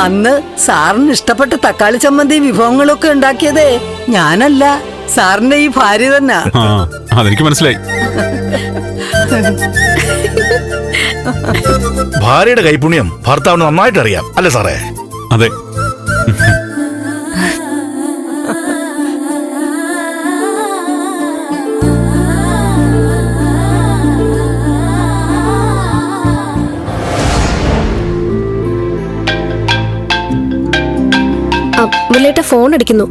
അന്ന് സാറിന് ഇഷ്ടപ്പെട്ട തക്കാളി ചമ്മന്തി വിഭവങ്ങളൊക്കെ ഉണ്ടാക്കിയതേ ഞാനല്ല, സാറിന്റെ ഈ ഭാര്യ തന്നെ. അതെനിക്ക് മനസ്സിലായി. ഭാര്യയുടെ കൈപുണ്യം ഭർത്താവിന് നന്നായിട്ട് അറിയാം അല്ലേ സാറേ? അതെ. മുരളിയേട്ട ഫോൺ അടിക്കുന്നു.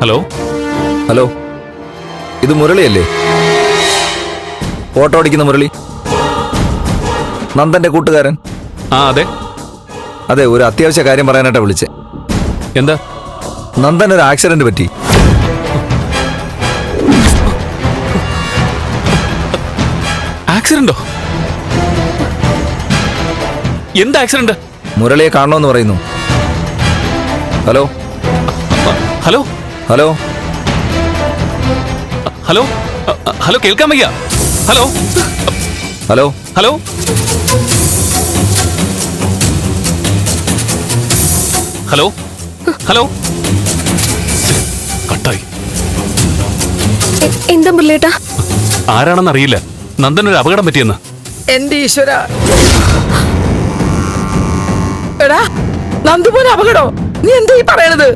ഹലോ ഹലോ, ഇത് മുരളിയല്ലേ? ഫോട്ടോ അടിക്കുന്ന മുരളി, നന്ദന്റെ കൂട്ടുകാരൻ. അതെ അതെ, ഒരു അത്യാവശ്യ കാര്യം പറയാനായിട്ടാ വിളിച്ചേ. എന്താ? നന്ദൻ ഒരു ആക്സിഡന്റ് പറ്റി. ആക്സിഡന്റോ? എന്താ ആക്സിഡന്റ്? മുരളിയെ കാണണമെന്ന് പറയുന്നു. Hello hello hello hello hello, കേൾക്കാൻ വയ്യ. Hello hello hello hello hello. കട്ടായി. എന്താ മുരളിയേട്ട? ആരാണെന്നറിയില്ല. നന്ദൻ ഒരു അപകടം പറ്റിയെന്ന്. എന്റെ ഈശ്വര, എടാ നന്ദുമോൻ അപകടോ? നീ എന്താ ഈ പറയണത്?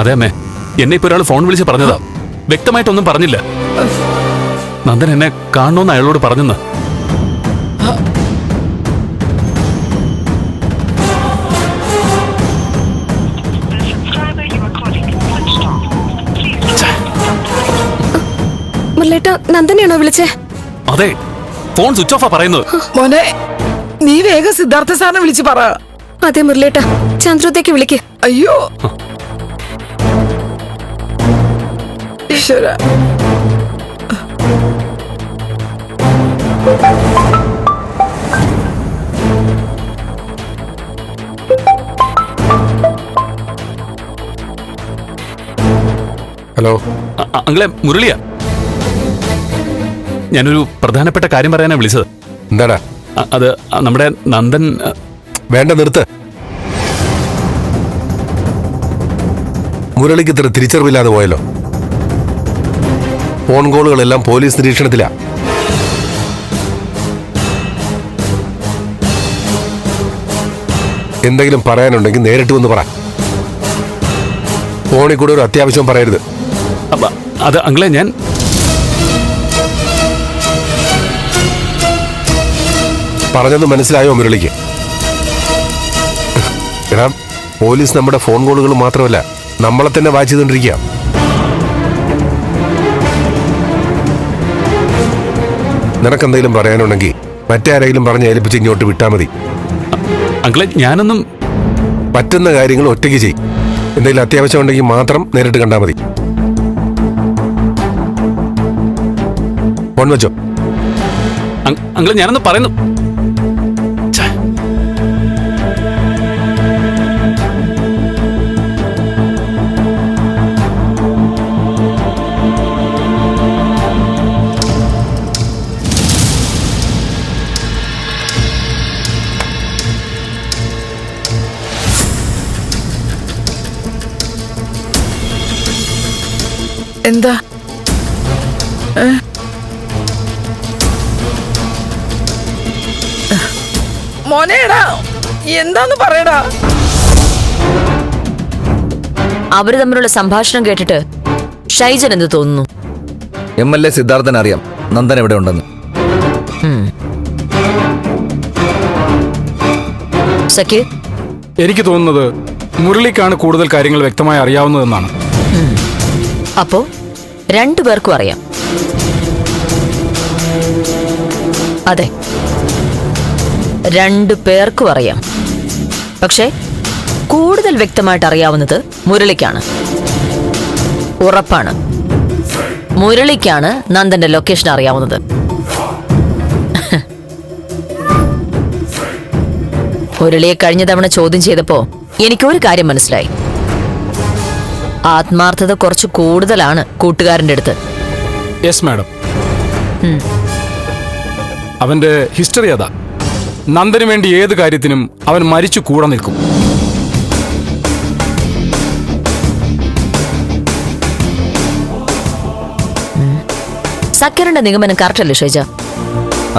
അതെ അമ്മേ, എന്നെ ഇപ്പൊ ഒരാൾ ഫോൺ വിളിച്ച് പറഞ്ഞതാ. വ്യക്തമായിട്ടൊന്നും പറഞ്ഞില്ല. നന്ദൻ എന്നെ കാണണമെന്ന് അയാളോട് പറഞ്ഞെന്ന്. മുരളിയേട്ട നന്ദനെയാണോ വിളിച്ചേ? അതെ, ഫോൺ സ്വിച്ച് ഓഫാ പറയുന്നത്. മോനെ, നീ വേഗം സിദ്ധാർത്ഥ സാറിനെ വിളിച്ച് പറ. അതെ മുരളിയേട്ട, ചന്ദ്രത്തേക്ക് വിളിക്ക്. അയ്യോ ഈശ്വര. ഹലോ അങ്ങളെ, മുരളിയാ. ഞാനൊരു പ്രധാനപ്പെട്ട കാര്യം പറയാനാ വിളിച്ചത്. എന്താടാ? അത് നമ്മുടെ നന്ദൻ. വേണ്ട, നിർത്ത്. മുരളിക്ക് ഇത്ര തിരിച്ചറിവില്ലാതെ പോയല്ലോ. ഫോൺ കോളുകളെല്ലാം പോലീസ് നിരീക്ഷണത്തിലാ. എന്തെങ്കിലും പറയാനുണ്ടെങ്കിൽ നേരിട്ട് വന്ന് പറ. ഫോണിൽ കൂടെ ഒരു അത്യാവശ്യം പറയരുത്. അത് അങ്ങളെ, ഞാൻ പറഞ്ഞത് മനസ്സിലായോ മുരളിക്ക്? എടാ, പോലീസ് നമ്മുടെ ഫോൺ കോളുകൾ മാത്രമല്ല, നമ്മളെ തന്നെ വാച്ച് ചെയ്തുകൊണ്ടിരിക്കുക. നിനക്കെന്തെങ്കിലും പറയാനുണ്ടെങ്കിൽ മറ്റാരെങ്കിലും പറഞ്ഞ് ഏൽപ്പിച്ച് ഇങ്ങോട്ട് വിട്ടാൽ മതി. അങ്ങളെ, ഞാനൊന്നും. പറ്റുന്ന കാര്യങ്ങൾ ഒറ്റയ്ക്ക് ചെയ്യും. എന്തെങ്കിലും അത്യാവശ്യം ഉണ്ടെങ്കിൽ മാത്രം നേരിട്ട് കണ്ടാൽ മതി. ഫോൺ വെച്ചോ. അങ്ങളെ, ഞാനൊന്ന് പറയുന്നു. എന്താ? മോനേടാ, എന്താന്ന് പറയടാ. അവര് തമ്മിലുള്ള സംഭാഷണം കേട്ടിട്ട് ഷൈജൻ എന്ത് തോന്നുന്നു? MLA സിദ്ധാർത്ഥൻ അറിയാം നന്ദൻ എവിടെ ഉണ്ടെന്ന്. സഖി, എനിക്ക് തോന്നുന്നത് മുരളിക്കാണ് കൂടുതൽ കാര്യങ്ങൾ വ്യക്തമായി അറിയാവുന്നതെന്നാണ്. അപ്പോ രണ്ടുപേർക്കും അറിയാം. അതെ, രണ്ടുപേർക്കും അറിയാം. പക്ഷേ കൂടുതൽ വ്യക്തമായിട്ട് അറിയാവുന്നത് മുരളിക്കാണ്. ഉറപ്പാണ്, മുരളിക്കാണ് നന്ദന്റെ ലൊക്കേഷൻ അറിയാവുന്നത്. മുരളിയെ കഴിഞ്ഞ തവണ ചോദ്യം ചെയ്തപ്പോ എനിക്കൊരു കാര്യം മനസ്സിലായി. ആത്മാർത്ഥത കുറച്ച് കൂടുതലാണ് കൂട്ടുകാരന്റെ അടുത്ത്. Yes madam. അവന്റെ ഹിസ്റ്ററി അതാ. നന്ദന് വേണ്ടി ഏത് കാര്യത്തിനും അവൻ മരിച്ചു കൂടെ നിൽക്കും. സക്കറിന്റെ നിഗമനം കറക്റ്റ് അല്ലേ ഷൈജ?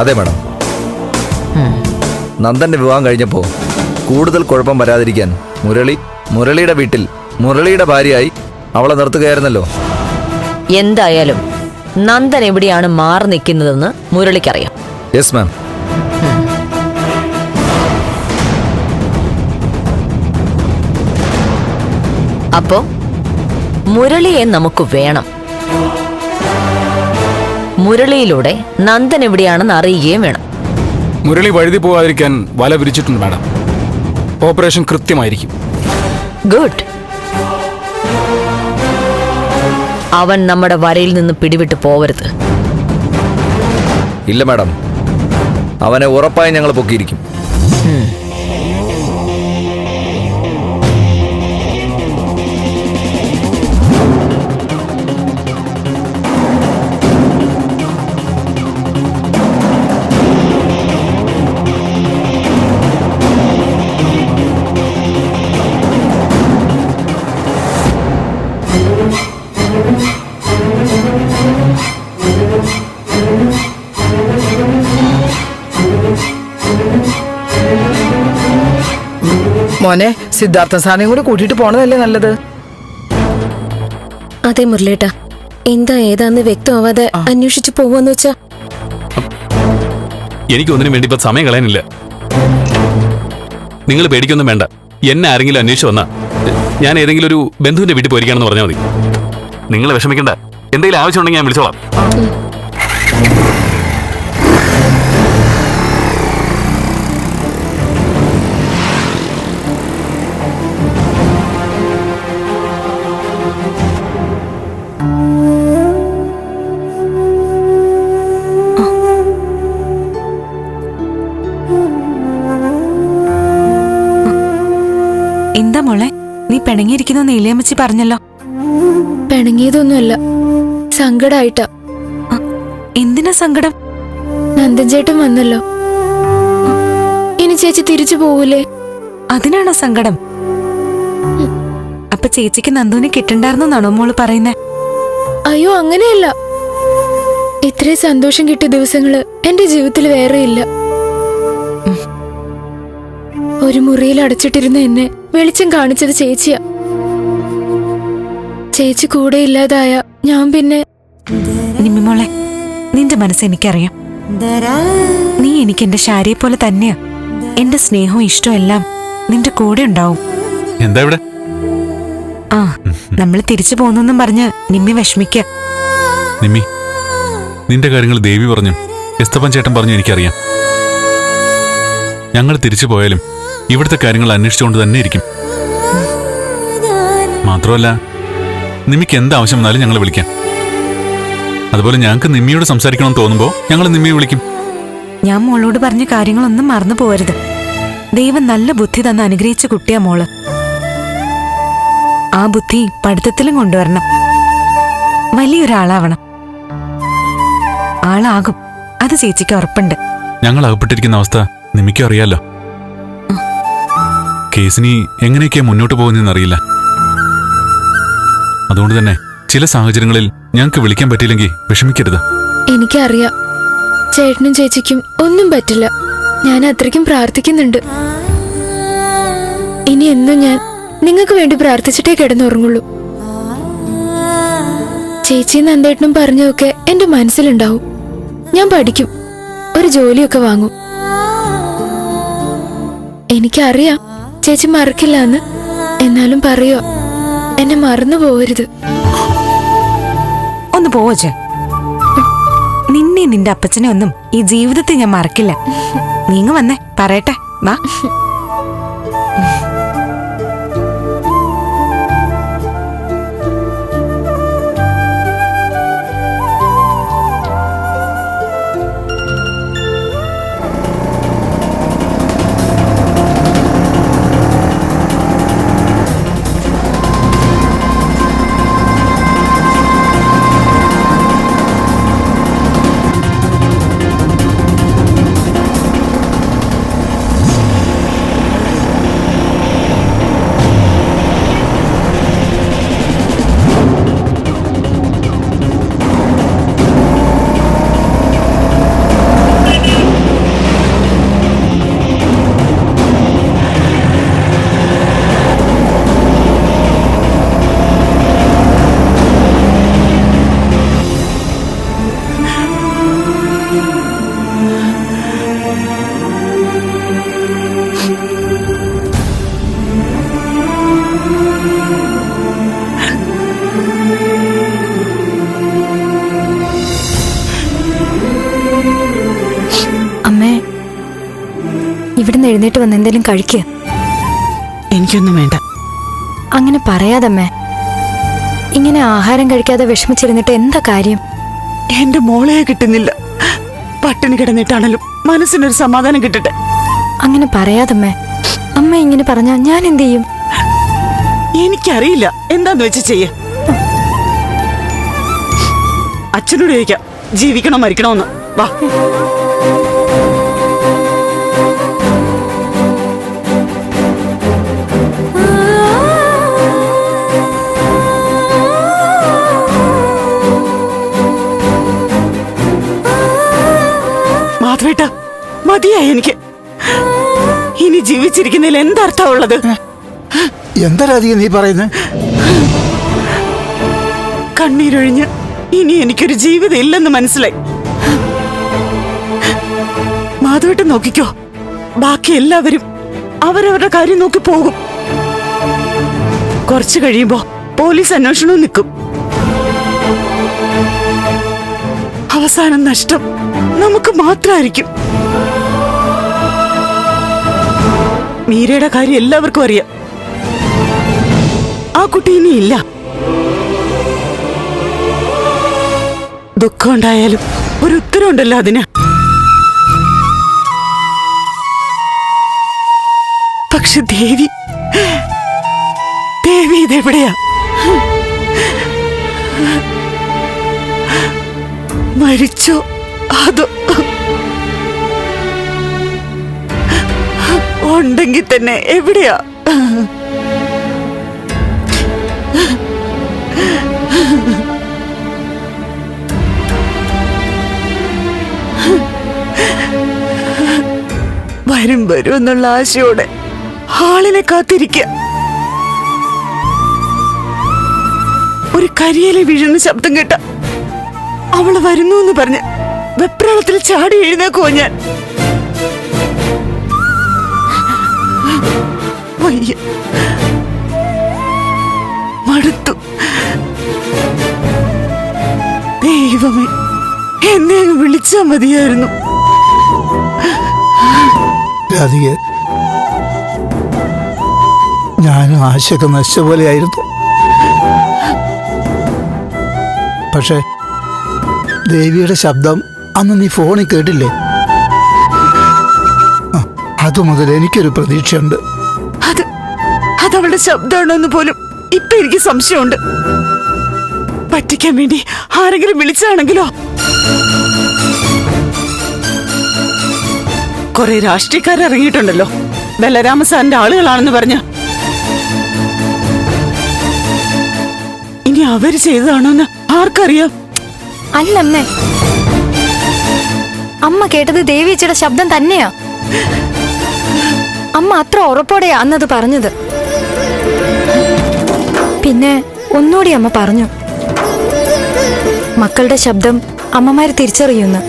അതെ മാഡം. നന്ദന്റെ വിവാഹം കഴിഞ്ഞപ്പോ കൂടുതൽ കുഴപ്പം വരാതിരിക്കാൻ മുരളിയുടെ വീട്ടിൽ മുരളിയുടെ ഭാര്യയായി അവളെ നിർത്തുകയായിരുന്നല്ലോ. എന്തായാലും നന്ദൻ എവിടെയാണ് മാറി നിൽക്കുന്നതെന്ന് മുരളിക്കറിയാം. Yes ma'am. അപ്പോ മുരളിയെ നമുക്ക് വേണം. മുരളിയിലൂടെ നന്ദൻ എവിടെയാണെന്ന് അറിയുകയും വേണം. മുരളി വഴുതി പോകാതിരിക്കാൻ വല വിരിച്ചിട്ടുണ്ട് മാഡം. ഓപ്പറേഷൻ കൃത്യമായിരിക്കും. ഗുഡ്. അവൻ നമ്മുടെ വരയിൽ നിന്ന് പിടിവിട്ട് പോവരുത്. ഇല്ല മാഡം, അവനെ ഉറപ്പായി ഞങ്ങൾ പൊക്കിയിരിക്കും. മോനെ, സിദ്ധാർത്ഥ സാറിനെയും കൂടെ കൂട്ടിട്ട് പോണതല്ലേ നല്ലത്? അതെ മുരളിയേട്ടാ, എന്താ ഏതാന്ന് വ്യക്തമാവാതെ അന്വേഷിച്ചു പോവാന്ന് വെച്ചാ. എനിക്കൊന്നിനും വേണ്ടി ഇപ്പൊ സമയം കളയാനില്ല. നിങ്ങൾ പേടിക്കൊന്നും വേണ്ട. എന്നെ ആരെങ്കിലും അന്വേഷിച്ചു വന്നാ ഞാൻ ഏതെങ്കിലും ഒരു ബന്ധുവിന്റെ വീട്ടിൽ പോയിരിക്കാണെന്ന് പറഞ്ഞാൽ മതി. നിങ്ങൾ വിഷമിക്കണ്ട. എന്തെങ്കിലും ആവശ്യമുണ്ടെങ്കിൽ ഞാൻ വിളിച്ചോളാം. എന്താ മോളെ, നീ പിണങ്ങിയിരിക്കുന്ന നീലിയമ്മച്ചി പറഞ്ഞല്ലോ. പിണങ്ങിയതൊന്നുമല്ല, സങ്കടായിട്ടാ. എന്തിനാ സങ്കടം? നന്ദൻ ചേട്ടൻ വന്നല്ലോ. ഇനി ചേച്ചി തിരിച്ചു പോവൂലേ? അതിനാണോ സങ്കടം? അപ്പൊ ചേച്ചിക്ക് നന്ദുവിനെ കിട്ടണ്ടായിരുന്നാണോ മോള് പറയുന്നേ? അയ്യോ, അങ്ങനെയല്ല. ഇത്രയും സന്തോഷം കിട്ടിയ ദിവസങ്ങള് എന്റെ ജീവിതത്തിൽ വേറെ ഇല്ല. ഒരു മുറിയിൽ അടച്ചിട്ടിരുന്ന എന്നെ വെളിച്ചം കാണിച്ചത് ചേച്ചിയാ. ചേച്ചി കൂടെ ഇല്ലാതായ ഞാൻ പിന്നെ. നിമ്മിമോളെ, നിന്റെ മനസ്സ് എനിക്കറിയാം. നീ എനിക്ക് എന്റെ ശാരിയെ പോലെ തന്നെയാ. എന്റെ സ്നേഹവും ഇഷ്ടവും എല്ലാം നിന്റെ കൂടെ ഉണ്ടാവും. എന്താ ഇവിടെ? ആ, നമ്മൾ തിരിച്ചു പോന്നെന്നും പറഞ്ഞ് നിമ്മി വിഷമിക്ക. നിമ്മി, നിന്റെ കാര്യങ്ങൾ ദേവി പറഞ്ഞു, എസ്തപ്പൻ ചേട്ടൻ പറഞ്ഞു എനിക്കറിയാം. ഞങ്ങൾ തിരിച്ചു പോയാലും ഇവിടുത്തെ കാര്യങ്ങൾ അന്വേഷിച്ചുകൊണ്ട് തന്നെ ഇരിക്കും. മാത്രമല്ല, നിമ്മിക്ക് എന്താവശ്യം വന്നാലും ഞങ്ങൾ വിളിക്കാം. അതുപോലെ ഞങ്ങൾക്ക് നിമ്മിയോട് സംസാരിക്കണമെന്ന് തോന്നുമ്പോൾ ഞങ്ങൾ നിമ്മിയെ വിളിക്കും. ഞാൻ മോളോട് പറഞ്ഞ കാര്യങ്ങളൊന്നും മറന്നു പോകരുത്. ദൈവം നല്ല ബുദ്ധി തന്ന് അനുഗ്രഹിച്ച കുട്ടിയാ മോള്. ആ ബുദ്ധി പഠിത്തത്തിലും കൊണ്ടുവരണം. വലിയൊരാളാവണം. ആളാകും, അത് ചേച്ചിക്ക് ഉറപ്പുണ്ട്. ഞങ്ങൾ അകപ്പെട്ടിരിക്കുന്ന അവസ്ഥ നിമ്മിക്കും അറിയാലോ. കേസിനി എങ്ങനെയൊക്കെയാ മുന്നോട്ട് പോകുന്നതെന്നറിയില്ല. അതുകൊണ്ട് തന്നെ ചില സാഹചര്യങ്ങളിൽ ഞങ്ങൾക്ക് വിളിക്കാൻ പറ്റിയില്ലെങ്കിൽ വിഷമിക്കരുത്. എനിക്കറിയാം, ചേട്ടനും ചേച്ചിക്കും ഒന്നും പറ്റില്ല. ഞാൻ അത്രയ്ക്കും പ്രാർത്ഥിക്കുന്നുണ്ട്. ഇനി എന്നും ഞാൻ നിങ്ങൾക്ക് വേണ്ടി പ്രാർത്ഥിച്ചിട്ടേ കിടന്നുറങ്ങുള്ളൂ. ചേച്ചിയും നന്ദേട്ടനും പറഞ്ഞൊക്കെ എന്റെ മനസ്സിലുണ്ടാവും. ഞാൻ പഠിക്കും, ഒരു ജോലിയൊക്കെ വാങ്ങും. എനിക്കറിയാം ചേച്ചി മറക്കില്ല എന്ന്. എന്നാലും പറയോ, എന്നെ മറന്നു പോവരുത്. ഒന്ന് പോവച്ചേ. നിന്നെ നിന്റെ അപ്പച്ചനെ ഒന്നും ഈ ജീവിതത്തിൽ ഞാൻ മറക്കില്ല. നീങ്ങ വന്നേ, പറയട്ടെ, വാ. കഴിക്കുക. എനിക്കൊന്നും വേണ്ട. അങ്ങനെ പറയാതമ്മേ. ഇങ്ങനെ ആഹാരം കഴിക്കാതെ വിഷമിച്ചിരുന്നിട്ട് എന്താ കാര്യം? എന്റെ മോളെ കിട്ടുന്നില്ല. പട്ടിണി കിടന്നിട്ടാണല്ലോ മനസ്സിനൊരു സമാധാനം കിട്ടട്ടെ. അങ്ങനെ പറയാതമ്മേ. അമ്മ ഇങ്ങനെ പറഞ്ഞാ ഞാൻ എന്ത് ചെയ്യും? എനിക്കറിയില്ല, എന്താന്ന് വെച്ച് ചെയ്യ. അച്ഛനോട് ചോദിക്കാം ജീവിക്കണോ മരിക്കണോന്ന്. വാ. മാധവേട്ട, മതിയായി എനിക്ക്. ഇനി ജീവിച്ചിരിക്കുന്നതിൽ എന്തർത്ഥ ഉള്ളത്? എന്താ രാധിക നീ പറയുന്നത്? കണ്ണീരൊഴിഞ്ഞ് ഇനി എനിക്കൊരു ജീവിതം ഇല്ലെന്ന് മനസ്സിലായി. മാധവേട്ടൻ നോക്കിക്കോ, ബാക്കി എല്ലാവരും അവരവരുടെ കാര്യം നോക്കി പോകും. കുറച്ചു കഴിയുമ്പോ പോലീസ് അന്വേഷണവും നിൽക്കും. അവസാനം നഷ്ടം നമുക്ക് മാത്രമായിരിക്കും. മീരയുടെ കാര്യം എല്ലാവർക്കും അറിയാം. ആ കുട്ടി ഇനിയില്ല. ദുഃഖം ഉണ്ടായാലും ഒരു ഉത്തരവുണ്ടല്ലോ അതിന്. പക്ഷെ ദേവി ഇതെവിടെയാ? മരിച്ചോ അതോ ഉണ്ടെങ്കിൽ തന്നെ എവിടെയാ? വരും എന്നുള്ള ആശയോടെ ആളിനെ കാത്തിരിക്കുക. ഒരു കരിയിലെ വീഴുന്ന ശബ്ദം കേട്ട അവള് വരുന്നു എന്ന് പറഞ്ഞ് വെപ്രാളത്തിൽ ചാടി എഴുന്നേക്കുവോ ഞാൻ. വയ്യ, മടുത്തു. ദൈവമേ, എന്നെ അങ്ങ് വിളിച്ചാ മതിയായിരുന്നു. രാധിക, ഞാനും ആശയൊക്കെ നശിച്ച പോലെയായിരുന്നു. പക്ഷെ ദേവിയുടെ ശബ്ദം അന്ന് നീ ഫോണിൽ കേട്ടില്ലേ? അതു മുതൽ എനിക്കൊരു പ്രതീക്ഷയുണ്ട്. അതവളുടെ ശബ്ദമാണോന്ന് പോലും ഇപ്പൊ എനിക്ക് സംശയമുണ്ട്. പറ്റിക്കാൻ വേണ്ടി ആരെങ്കിലും വിളിച്ചാണെങ്കിലോ? കുറെ രാഷ്ട്രീയക്കാർ ഇറങ്ങിയിട്ടുണ്ടല്ലോ, ബലരാമസാറിന്റെ ആളുകളാണെന്ന് പറഞ്ഞ. ഇനി അവര് ചെയ്തതാണോന്ന് ആർക്കറിയാം? അല്ലമ്മേ, അമ്മ കേട്ടത് ദേവിയച്ചയുടെ ശബ്ദം തന്നെയാ. അമ്മ അത്ര ഉറപ്പോടെയാ അന്നത് പറഞ്ഞത്. പിന്നെ ഒന്നുകൂടി അമ്മ പറഞ്ഞു, മക്കളുടെ ശബ്ദം അമ്മമാര് തിരിച്ചറിയുന്നു.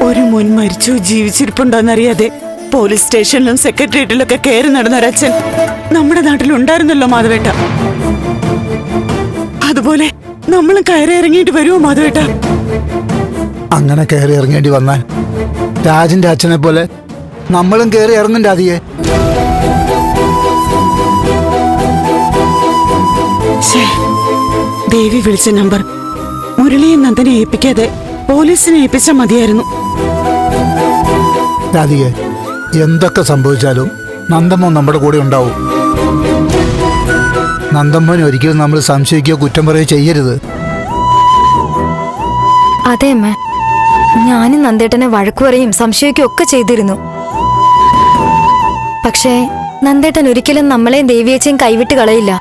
ഒരു മുൻ മരിച്ചു ജീവിച്ചിരിപ്പുണ്ടോന്നറിയാതെ പോലീസ് സ്റ്റേഷനിലും സെക്രട്ടേറിയറ്റിലൊക്കെ കയറി നടന്നൊരച്ഛൻ നമ്മുടെ നാട്ടിലുണ്ടായിരുന്നല്ലോ മാധവേട്ട. അതുപോലെ നമ്മളും കയറി ഇറങ്ങിയിട്ട് വരുമോ മാധവേട്ട? അങ്ങനെ കയറി ഇറങ്ങേണ്ടി വന്നാൽ രാജിന്റെ അച്ഛനെ പോലെ നമ്മളും കയറി ഇറങ്ങും രാധികെ. ദേവി വിളിച്ച നമ്പർ മുരളിയെ നന്ദനെ ഏൽപ്പിക്കാതെ പോലീസിനെ ഏൽപ്പിച്ചാൽ മതിയായിരുന്നു. രാധികെ, എന്തൊക്കെ സംഭവിച്ചാലും നന്ദമ്മ നമ്മുടെ കൂടെ ഉണ്ടാവും. നന്ദമ്മനെ ഒരിക്കലും നമ്മൾ സംശയിക്കുകയോ കുറ്റം പറയുകയോ ചെയ്യരുത്. അതെ അമ്മ, ഞാനും നന്ദേട്ടനെ വഴക്കു പറയും സംശയിക്കുകയും ഒക്കെ ചെയ്തിരുന്നു. പക്ഷേ നന്ദേട്ടൻ ഒരിക്കലും നമ്മളെയും ദേവിയേച്ചയും കൈവിട്ട് കളയില്ല.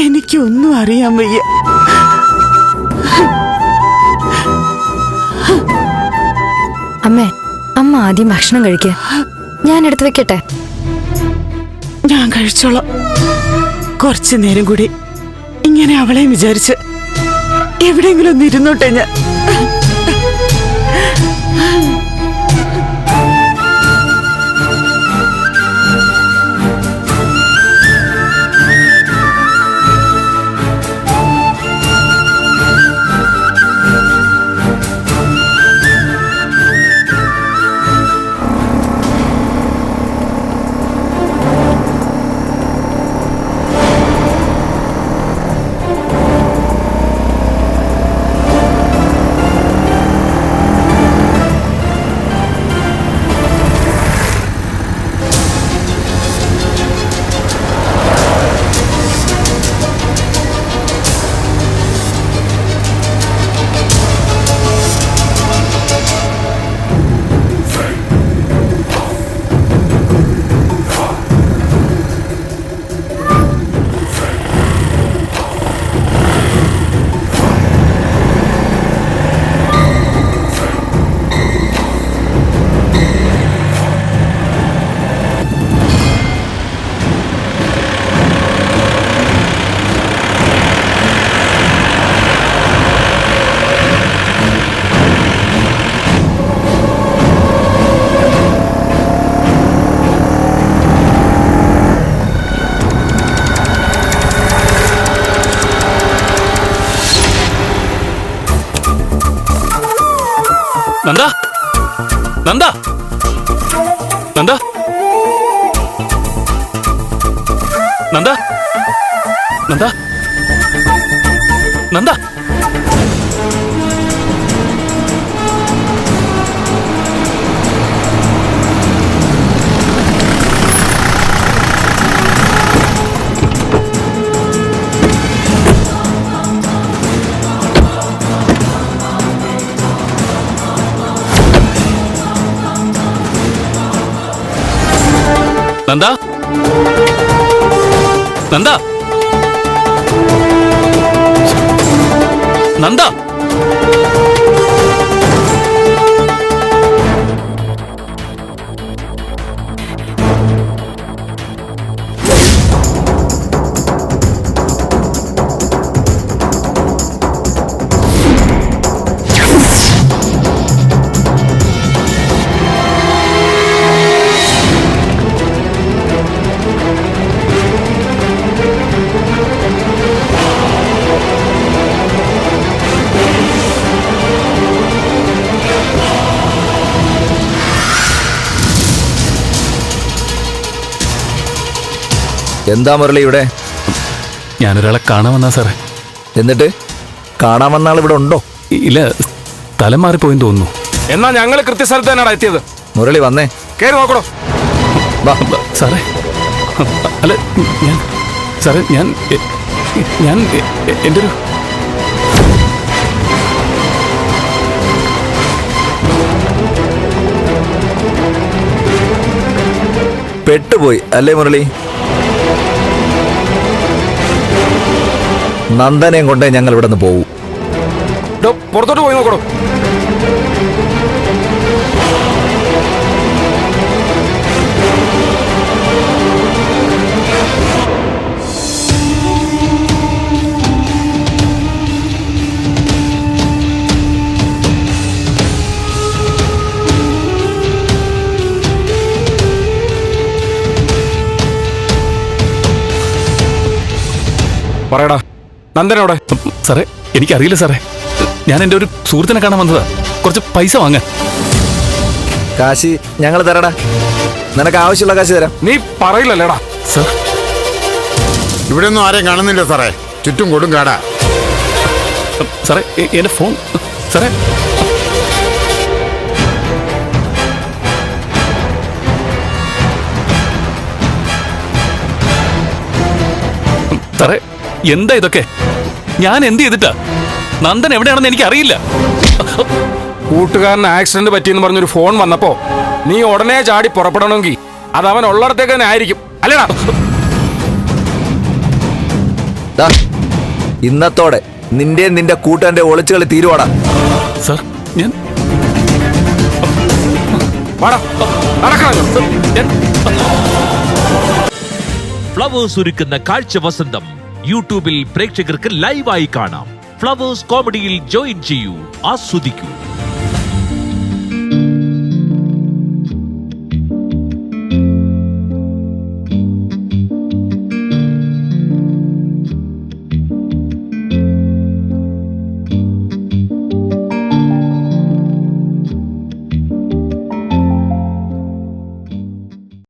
എനിക്കൊന്നും അറിയാൻ വയ്യ. അമ്മേ, അമ്മ ആദ്യം ഭക്ഷണം കഴിക്കുക. ഞാൻ എടുത്തു വെക്കട്ടെ? ഞാൻ കഴിച്ചോളാം. കുറച്ചു നേരം കൂടി ഇങ്ങനെ അവളെയും വിചാരിച്ച് എവിടെയെങ്കിലും ഒന്ന് ഇരുന്നോട്ടെ ഞാൻ. നന്ദ നന്ദ നന്ദ നന്ദ നന്ദ നന്ദ നന്ദ നന്ദ നന്ദ എന്താ മുരളി ഇവിടെ? ഞാനൊരാളെ കാണാൻ വന്നാ സാറേ. എന്നിട്ട് കാണാൻ വന്ന ആൾ ഇവിടെ ഉണ്ടോ? ഇല്ല, സ്ഥലം മാറിപ്പോയെന്ന് തോന്നുന്നു. എന്നാ ഞങ്ങൾ കൃത്യസ്ഥലത്ത് തന്നെയാണ് എത്തിയത്. മുരളി വന്നേ, കേറി നോക്കണോ? സാറേ, അല്ല ഞാൻ സാറേ ഞാൻ എൻ്റെ ഒരു പെട്ടുപോയി അല്ലേ മുരളി? നന്ദനെയും കൊണ്ടേ ഞങ്ങൾ ഇവിടെ നിന്ന് പോവൂ. പുറത്തോട്ട് പോയി നോക്കണോ? പറയടാ, നന്ദനോടെ? സാറേ, എനിക്കറിയില്ല സാറേ. ഞാൻ എൻ്റെ ഒരു സുഹൃത്തിനെ കാണാൻ വന്നതാ. കുറച്ച് പൈസ വാങ്ങാൻ. കാശ് ഞങ്ങൾ തരടാ. നിനക്ക് ആവശ്യമുള്ള കാശ് തരാം. നീ പറയില്ലല്ലേടാ? സാർ, ഇവിടെ ഒന്നും ആരെയും കാണുന്നില്ല സാറേ. ചുറ്റും കൊടുങ്കാടാ. സാറേ, എൻ്റെ ഫോൺ. സാറേ, സാറേ, എന്താ ഇതൊക്കെ? ഞാൻ എന്ത് ചെയ്തിട്ടാ? നന്ദൻ എവിടെയാണെന്ന് എനിക്ക് അറിയില്ല. കൂട്ടുകാരന് ആക്സിഡന്റ് പറ്റിയെന്ന് പറഞ്ഞൊരു ഫോൺ വന്നപ്പോ നീ ഉടനെ ചാടി പുറപ്പെടണമെങ്കിൽ അത് അവൻ ഉള്ളിടത്തേക്ക് തന്നെ ആയിരിക്കും, അല്ലേടാ? ഇന്നത്തോടെ നിന്റെ കൂട്ടാന്റെ ഒളിച്ചുകളി തീരുവാടാ. സാർ, ഞാൻ ഫ്ലവേഴ്സ് ഒരുക്കുന്ന കാഴ്ച വസന്തം യൂട്യൂബിൽ പ്രേക്ഷകർക്ക് ലൈവായി കാണാം. ഫ്ലവേഴ്സ് കോമഡിയിൽ ജോയിൻ ചെയ്യൂ, ആസ്വദിക്കൂ.